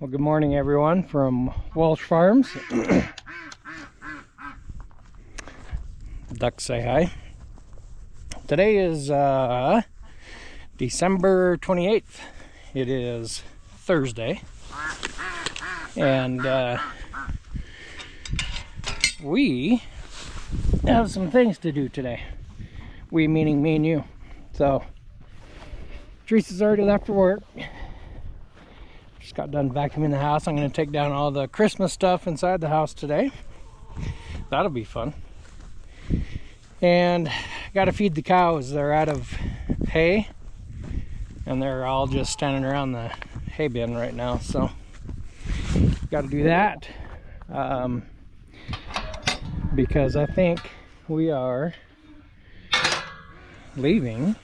Well, good morning, everyone, from Walsh Farms. Ducks say hi. Today is December 28th. It is Thursday. And we have some things to do today. We meaning me and you. So, Teresa's already left for work. Just got done vacuuming the house. I'm going to take down all the Christmas stuff inside the house today. That'll be fun. And got to feed the cows. They're out of hay, and they're all just standing around the hay bin right now. So got to do that because I think we are leaving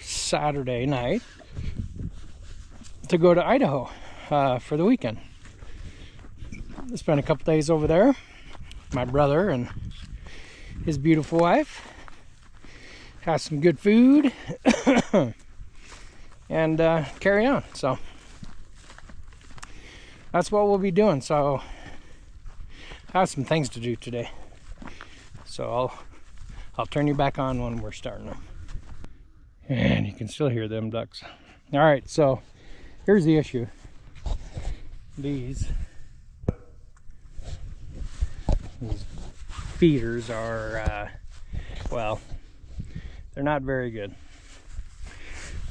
Saturday night to go to Idaho for the weekend. Spent a couple days over there. My brother and his beautiful wife. Have some good food and carry on. So that's what we'll be doing. So I have some things to do today. So I'll turn you back on when we're starting them. And you can still hear them ducks. All right, so here's the issue. These feeders are, well, they're not very good.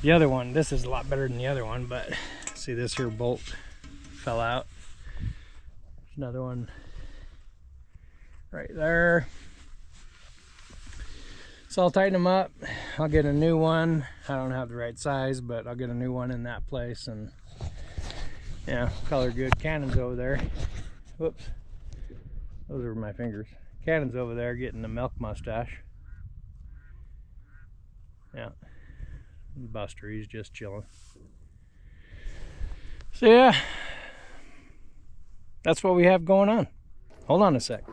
The other one, this is a lot better than the other one, but see this here bolt fell out. There's another one right there. So I'll tighten them up. I'll get a new one. I don't have the right size, but I'll get a new one in that place. And yeah, color good. Cannon's over there. Whoops. Those are my fingers. Cannon's over there getting the milk mustache. Yeah. Buster, he's just chilling. So yeah, that's what we have going on. Hold on a sec.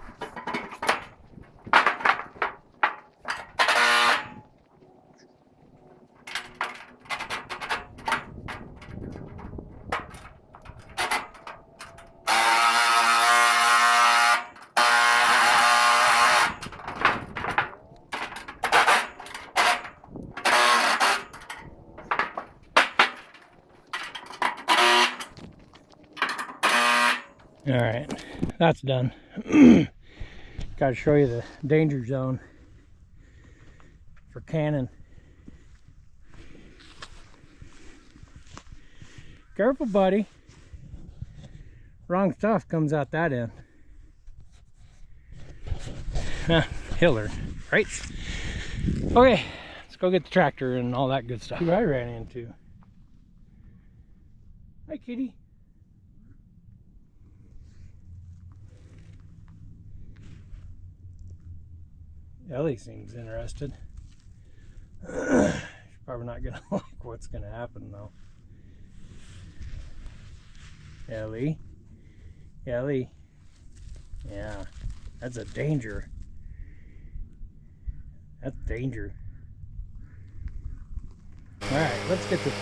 All right, that's done. Got to show you the danger zone for Cannon. Careful, buddy. Wrong stuff comes out that end. He'll learn, right? Okay, let's go get the tractor and all that good stuff. Who I ran into. Hi, kitty. Ellie seems interested. She's probably not gonna like what's gonna happen though. Ellie. Ellie. Yeah, that's a danger. That's danger. Alright, let's get this.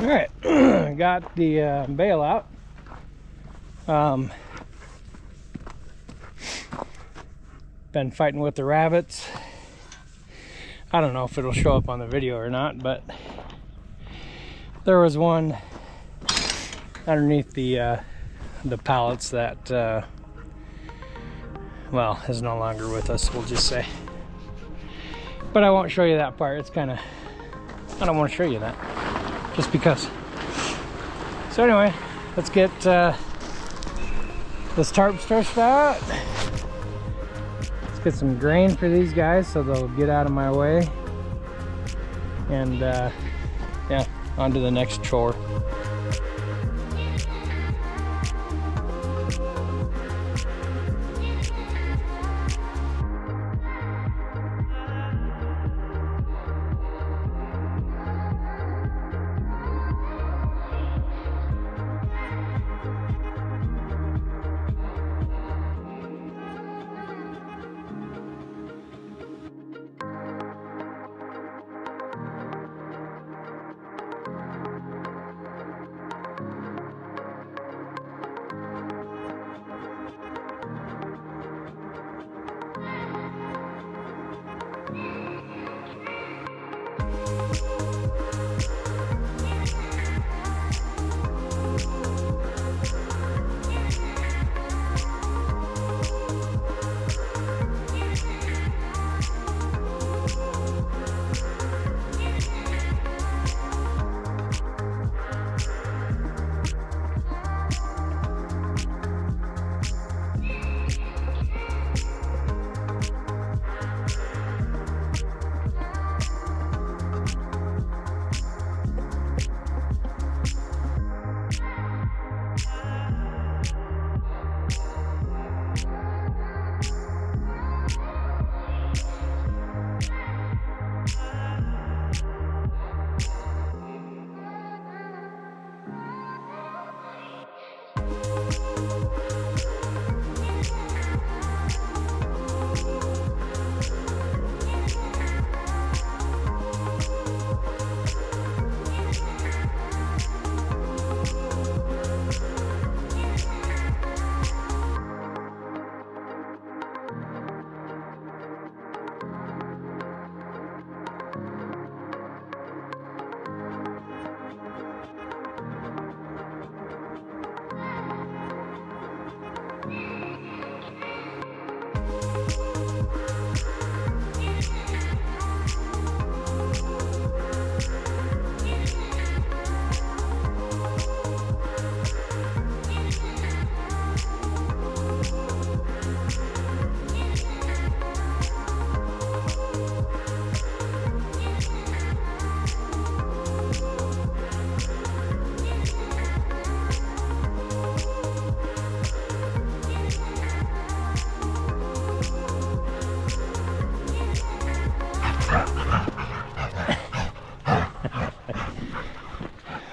All right, got the bale out. Been fighting with the rabbits. I don't know if it'll show up on the video or not, but there was one underneath the pallets that well, is no longer with us, we'll just say. But I won't show you that part. It's kind of, I don't want to show you that just because. So anyway, let's get this tarp stretched out. Let's get some grain for these guys so they'll get out of my way. And yeah, on to the next chore.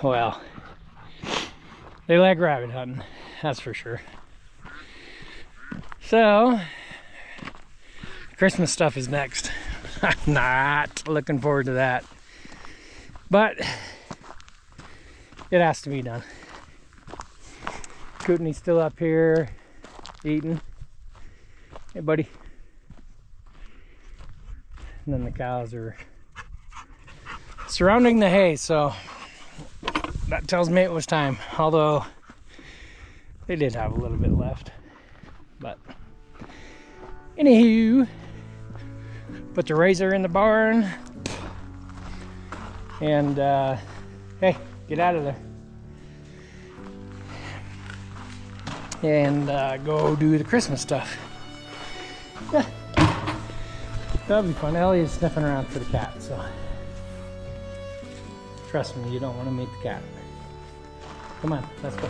Well, they like rabbit hunting, that's for sure. So, Christmas stuff is next. I'm not looking forward to that. But, it has to be done. Kootenai's still up here, eating. Hey, buddy. And then the cows are surrounding the hay, so that tells me it was time, although they did have a little bit left. But anywho, put the razor in the barn and hey, get out of there and go do the Christmas stuff. Yeah, that'll be fun. Ellie is sniffing around for the cat, so trust me, you don't want to meet the cat. Come on, let's go.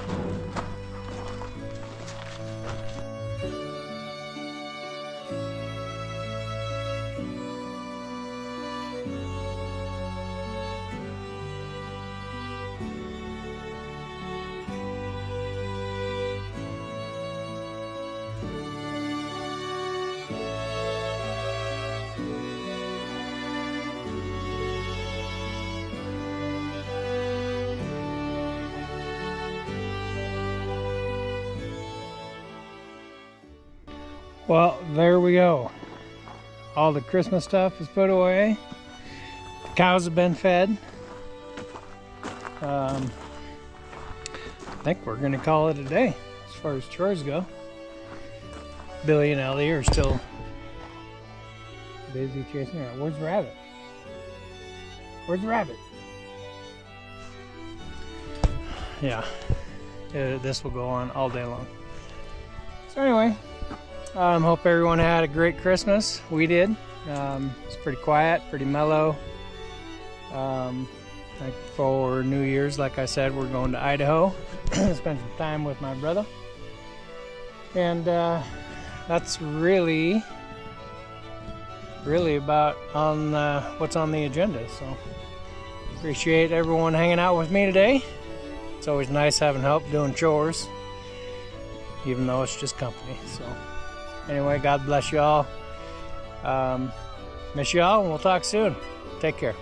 Well, there we go. All the Christmas stuff is put away. The cows have been fed. I think we're gonna call it a day as far as chores go. Billy and Ellie are still busy chasing around. Where's the rabbit? Where's the rabbit? Yeah, this will go on all day long. So anyway, hope everyone had a great Christmas. We did. It's pretty quiet, pretty mellow. Like for New Year's, like I said, we're going to Idaho, spend some time with my brother. And that's really about on what's on the agenda. So appreciate everyone hanging out with me today. It's always nice having help doing chores, even though it's just company. So anyway, God bless you all. Miss you all, and we'll talk soon. Take care.